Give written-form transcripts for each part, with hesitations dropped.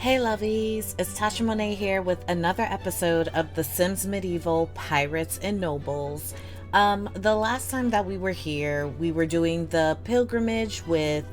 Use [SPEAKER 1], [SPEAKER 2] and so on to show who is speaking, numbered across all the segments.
[SPEAKER 1] Hey lovies, it's Tasha Monet here with another episode of The Sims Medieval Pirates and Nobles. The last time that we were here, we were doing the pilgrimage with,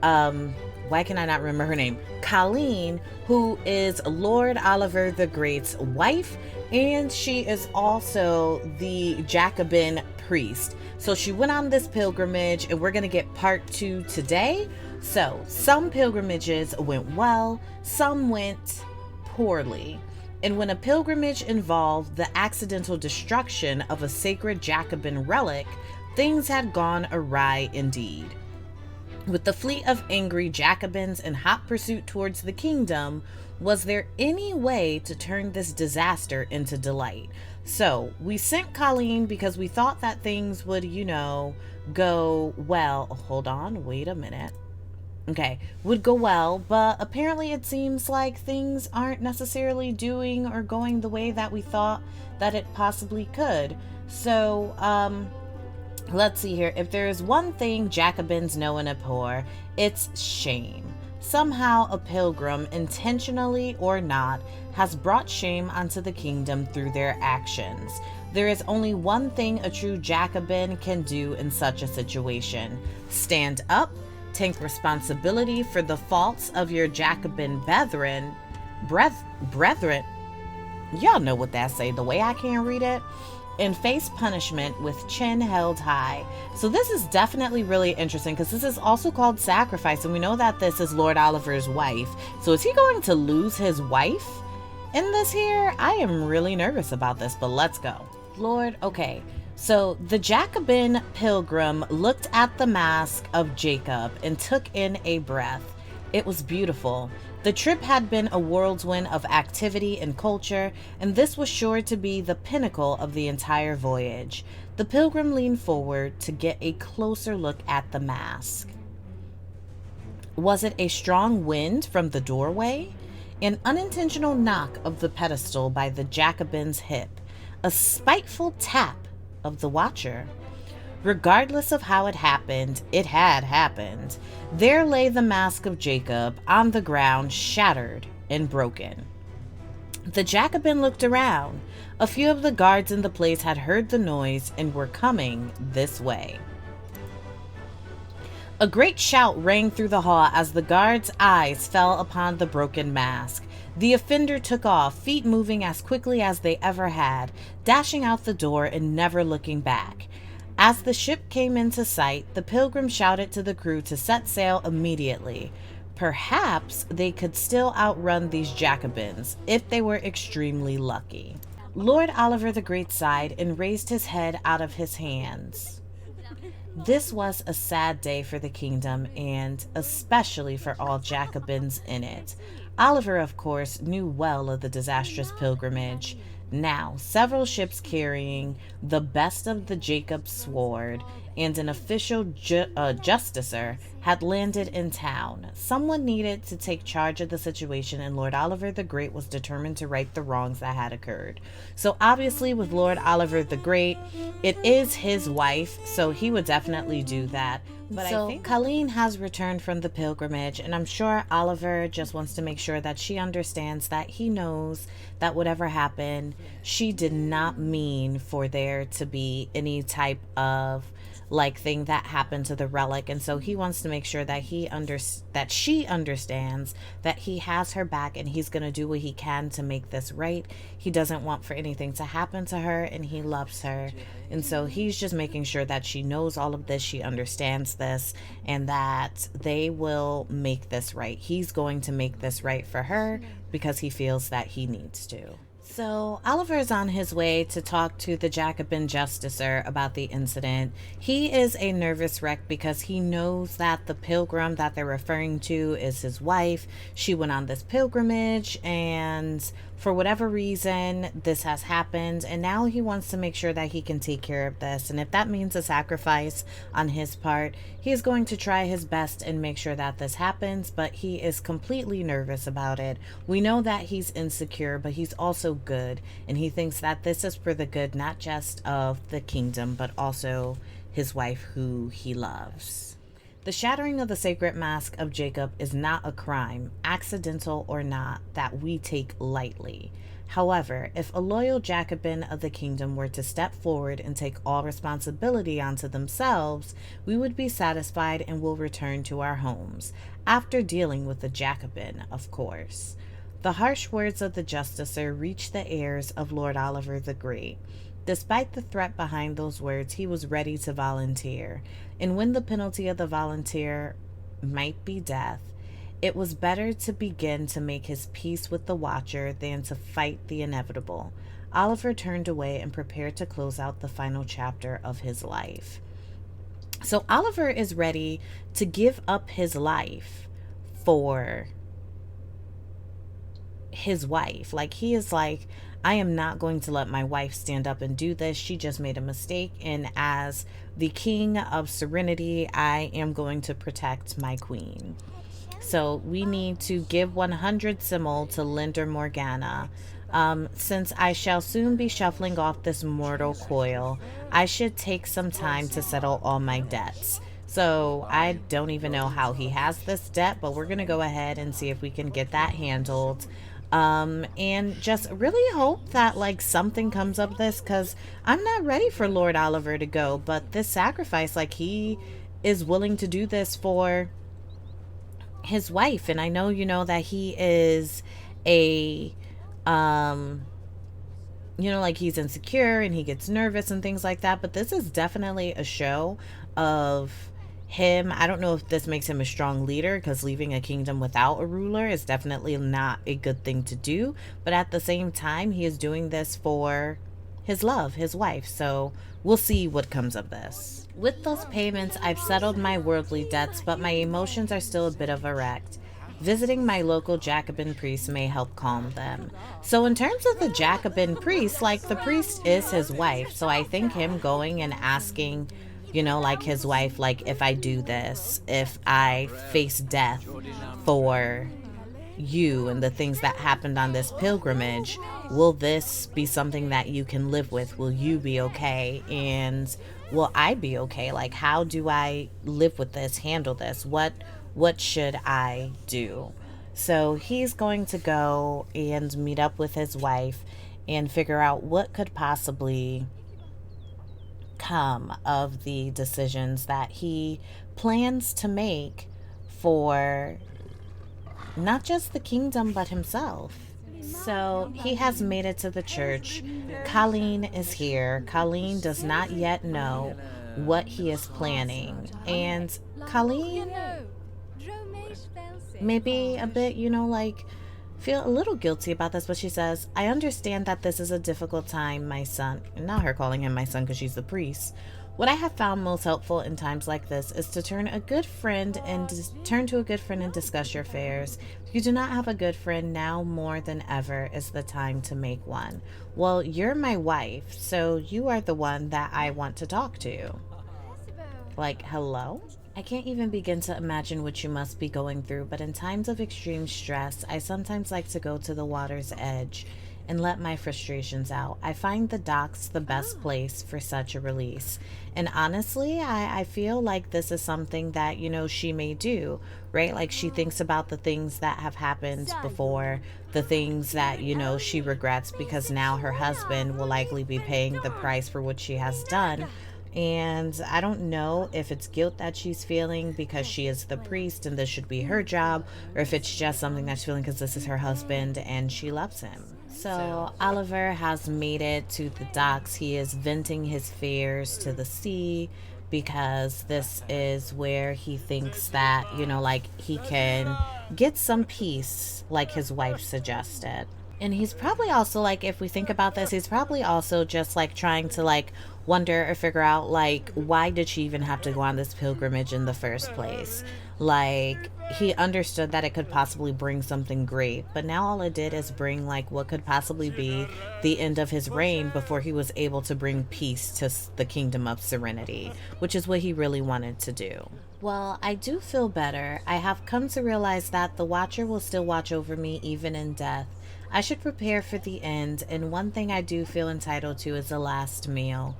[SPEAKER 1] why can I not remember her name? Colleen, who is Lord Oliver the Great's wife, and she is also the Jacobin priest. So she went on this pilgrimage, and we're going to get part 2 today. So some pilgrimages went well, some went poorly. And when a pilgrimage involved the accidental destruction of a sacred Jacobin relic, things had gone awry indeed. With the fleet of angry Jacobins in hot pursuit towards the kingdom, was there any way to turn this disaster into delight? So we sent Colleen because we thought that things would, go well. Hold on, wait a minute. Okay, would go well, but apparently it seems like things aren't necessarily doing or going the way that we thought that it possibly could. So, let's see here. If there is one thing Jacobins know and abhor, it's shame. Somehow a pilgrim, intentionally or not, has brought shame onto the kingdom through their actions. There is only one thing a true Jacobin can do in such a situation: stand up, take responsibility for the faults of your Jacobin brethren. Y'all know what that say, the way I can't read it. And face punishment with chin held high. So this is definitely really interesting because this is also called sacrifice, and we know that this is Lord Oliver's wife. So is he going to lose his wife in this here? I am really nervous about this, but let's go. Lord, okay. So the Jacobin pilgrim looked at the mask of Jacob and took in a breath. It was beautiful. The trip had been a whirlwind of activity and culture, and this was sure to be the pinnacle of the entire voyage. The pilgrim leaned forward to get a closer look at the mask. Was it a strong wind from the doorway? An unintentional knock of the pedestal by the Jacobin's hip? A spiteful tap of the watcher? Regardless of how it happened, it had happened. There lay the mask of Jacob on the ground, shattered and broken. The Jacobin looked around. A few of the guards in the place had heard the noise and were coming this way. A great shout rang through the hall as the guards' eyes fell upon the broken mask. The offender took off, feet moving as quickly as they ever had, dashing out the door and never looking back. As the ship came into sight, the pilgrim shouted to the crew to set sail immediately. Perhaps they could still outrun these Jacobins if they were extremely lucky. Lord Oliver the Great sighed and raised his head out of his hands. This was a sad day for the kingdom, and especially for all Jacobins in it. Oliver, of course, knew well of the disastrous pilgrimage. Now, several ships carrying the best of the Jacob sword and an official justicer had landed in town. Someone needed to take charge of the situation, and Lord Oliver the Great was determined to right the wrongs that had occurred. So obviously with Lord Oliver the Great, it is his wife, so he would definitely do that. But so I think Colleen has returned from the pilgrimage, and I'm sure Oliver just wants to make sure that she understands that he knows that whatever happened, she did not mean for there to be any type of thing that happened to the relic, and so he wants to make sure that she understands that he has her back and he's going to do what he can to make this right. He doesn't want for anything to happen to her, and he loves her, and so he's just making sure that she knows all of this, she understands this, and that they will make this right. He's going to make this right for her because he feels that he needs to. So Oliver is on his way to talk to the Jacobin justicer about the incident. He is a nervous wreck because he knows that the pilgrim that they're referring to is his wife. She went on this pilgrimage, and for whatever reason, this has happened, and now he wants to make sure that he can take care of this. And if that means a sacrifice on his part, he is going to try his best and make sure that this happens, but he is completely nervous about it. We know that he's insecure, but he's also good, and he thinks that this is for the good, not just of the kingdom, but also his wife who he loves. The shattering of the sacred mask of Jacob is not a crime, accidental or not, that we take lightly. However, if a loyal Jacobin of the kingdom were to step forward and take all responsibility onto themselves, we would be satisfied and will return to our homes, after dealing with the Jacobin, of course. The harsh words of the justicer reached the ears of Lord Oliver the Great. Despite the threat behind those words, he was ready to volunteer. And when the penalty of the volunteer might be death, it was better to begin to make his peace with the Watcher than to fight the inevitable. Oliver turned away and prepared to close out the final chapter of his life. So Oliver is ready to give up his life for his wife. Like, he is like, I am not going to let my wife stand up and do this. She just made a mistake. And as the king of serenity, I am going to protect my queen. So we need to give 100 simul to Linder Morgana. Since I shall soon be shuffling off this mortal coil, I should take some time to settle all my debts. So I don't even know how he has this debt, but we're going to go ahead and see if we can get that handled. And just really hope that like something comes of this, because I'm not ready for Lord Oliver to go, but this sacrifice, like, he is willing to do this for his wife. And I know, you know, that he is a like, he's insecure and he gets nervous and things like that, but this is definitely a show of him. I don't know if this makes him a strong leader, because leaving a kingdom without a ruler is definitely not a good thing to do, but at the same time, he is doing this for his love, his wife. So we'll see what comes of this. With those payments, I've settled my worldly debts, but my emotions are still a bit of a wreck. Visiting my local Jacobin priest may help calm them. So in terms of the Jacobin priest, like, the priest is his wife, so I think him going and asking, you know, like, his wife, like, if I do this, if I face death for you and the things that happened on this pilgrimage, will this be something that you can live with? Will you be okay? And will I be okay? Like, how do I live with this, handle this? What should I do? So he's going to go and meet up with his wife and figure out what could possibly come of the decisions that he plans to make for not just the kingdom but himself. So he has made it to the church. Colleen is here. Colleen does not yet know what he is planning, and Colleen maybe a bit, you know, like, feel a little guilty about this, but she says, I understand that this is a difficult time, my son. And not her calling him my son because she's the priest. What I have found most helpful in times like this is to turn to a good friend and discuss your affairs. If you do not have a good friend, now more than ever is the time to make one. Well, you're my wife, so you are the one that I want to talk to. Like, hello? I can't even begin to imagine what you must be going through, but in times of extreme stress, I sometimes like to go to the water's edge and let my frustrations out. I find the docks the best place for such a release. And honestly, I feel like this is something that, you know, she may do, right? Like, she thinks about the things that have happened before, the things that, you know, she regrets, because now her husband will likely be paying the price for what she has done. And I don't know if it's guilt that she's feeling because she is the priest and this should be her job, or if it's just something that she's feeling because this is her husband and she loves him. So Oliver has made it to the docks. He is venting his fears to the sea because this is where he thinks that, you know, like, he can get some peace, like his wife suggested. And he's probably also, like, if we think about this, he's probably also just, like, trying to, like, wonder or figure out, like, why did she even have to go on this pilgrimage in the first place? Like, he understood that it could possibly bring something great, but now all it did is bring, like, what could possibly be the end of his reign before he was able to bring peace to the kingdom of serenity, which is what he really wanted to do. Well, I do feel better. I have come to realize that the Watcher will still watch over me even in death. I should prepare for the end, and one thing I do feel entitled to is a last meal.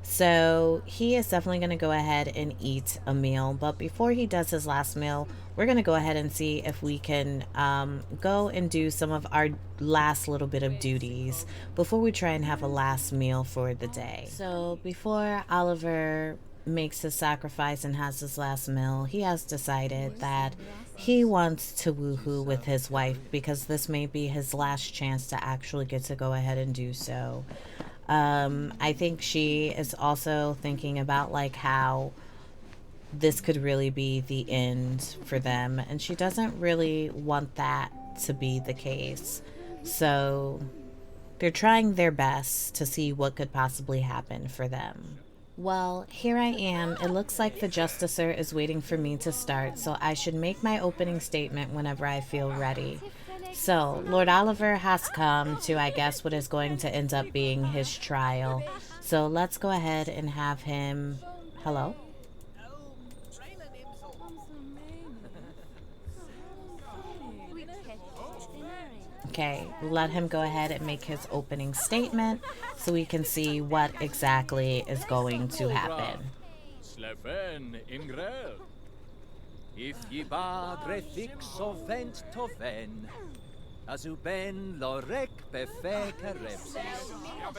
[SPEAKER 1] So he is definitely going to go ahead and eat a meal. But before he does his last meal, we're going to go ahead and see if we can go and do some of our last little bit of duties before we try and have a last meal for the day. So before Oliver makes his sacrifice and has his last meal, he has decided that he wants to woohoo with his wife because this may be his last chance to actually get to go ahead and do so. I think she is also thinking about like how this could really be the end for them, and she doesn't really want that to be the case. So they're trying their best to see what could possibly happen for them. Well, here I am. It looks like the Justicer is waiting for me to start, so I should make my opening statement whenever I feel ready. So, Lord Oliver has come to, I guess, what is going to end up being his trial. So let's go ahead and have him... Hello? Okay, let him go ahead and make his opening statement so we can see what exactly is going to happen.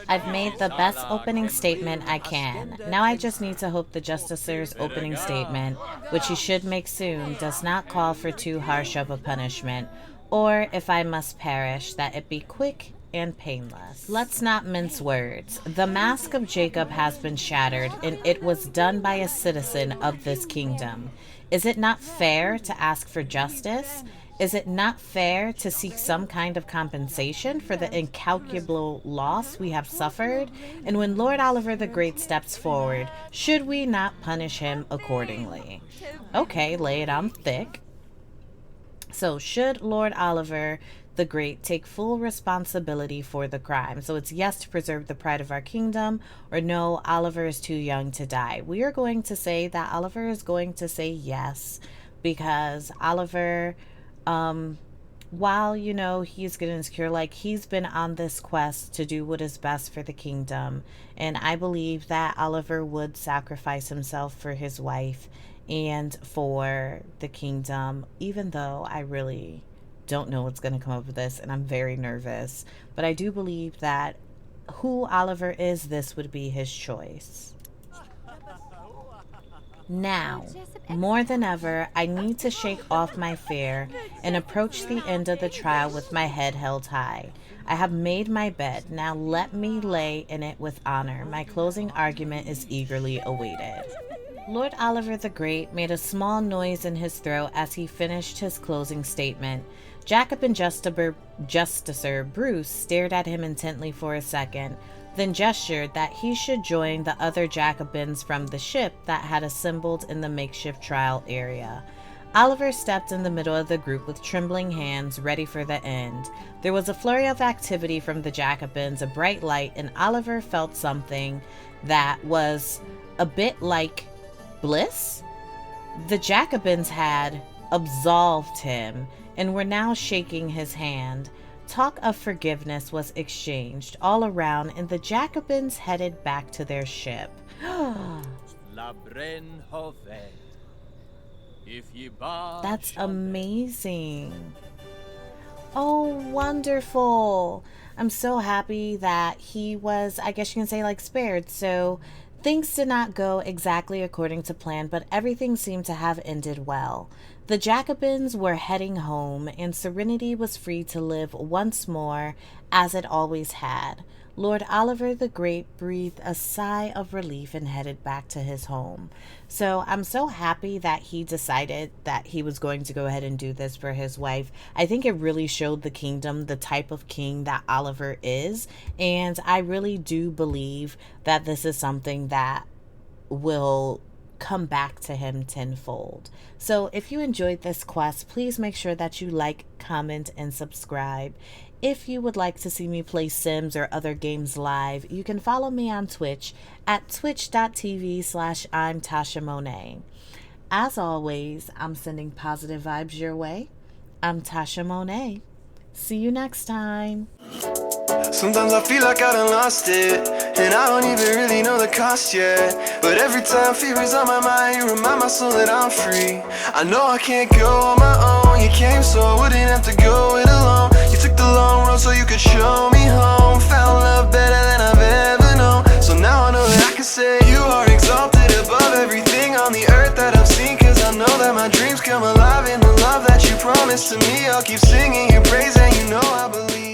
[SPEAKER 1] I've made the best opening statement I can. Now I just need to hope the Justicer's opening statement, which he should make soon, does not call for too harsh of a punishment, or if I must perish, that it be quick and painless. Let's not mince words. The mask of Jacob has been shattered, and it was done by a citizen of this kingdom. Is it not fair to ask for justice? Is it not fair to seek some kind of compensation for the incalculable loss we have suffered? And when Lord Oliver the Great steps forward, should we not punish him accordingly? Okay, lay it on thick. So, should Lord Oliver the Great take full responsibility for the crime? So it's yes to preserve the pride of our kingdom, or no, Oliver is too young to die. We are going to say that Oliver is going to say yes, because Oliver, while, you know, he's getting insecure, like, he's been on this quest to do what is best for the kingdom. And I believe that Oliver would sacrifice himself for his wife and for the kingdom, even though I really don't know what's going to come up with this and I'm very nervous. But I do believe that who Oliver is, this would be his choice. Now, more than ever, I need to shake off my fear and approach the end of the trial with my head held high. I have made my bed. Now let me lay in it with honor. My closing argument is eagerly awaited. Lord Oliver the Great made a small noise in his throat as he finished his closing statement. Jacobin Justicer Bruce stared at him intently for a second, then gestured that he should join the other Jacobins from the ship that had assembled in the makeshift trial area. Oliver stepped in the middle of the group with trembling hands, ready for the end. There was a flurry of activity from the Jacobins, a bright light, and Oliver felt something that was a bit like bliss. The Jacobins had absolved him and were now shaking his hand. Talk of forgiveness was exchanged all around, and the Jacobins headed back to their ship. That's amazing. Oh, wonderful. I'm so happy that he was, I guess you can say, like, spared. So things did not go exactly according to plan, but everything seemed to have ended well. The Jacobins were heading home, and Serenity was free to live once more as it always had. Lord Oliver the Great breathed a sigh of relief and headed back to his home. So I'm so happy that he decided that he was going to go ahead and do this for his wife. I think it really showed the kingdom the type of king that Oliver is, and I really do believe that this is something that will come back to him tenfold. So if you enjoyed this quest, please make sure that you like, comment, and subscribe. If you would like to see me play Sims or other games live, you can follow me on Twitch at twitch.tv/I'm Tasha Monet. As always, I'm sending positive vibes your way. I'm Tasha Monet. See you next time.
[SPEAKER 2] Sometimes I feel like I done lost it, and I don't even really know the cost yet. But every time fear is on my mind, you remind my soul that I'm free. I know I can't go on my own. You came so I wouldn't have to go it alone. You took the long road so you could show me home. Found love better than I've ever known. So now I know that I can say you are exalted above everything on the earth that I've seen. Cause I know that my dreams come alive in the love that you promised to me. I'll keep singing your praise and you know I believe.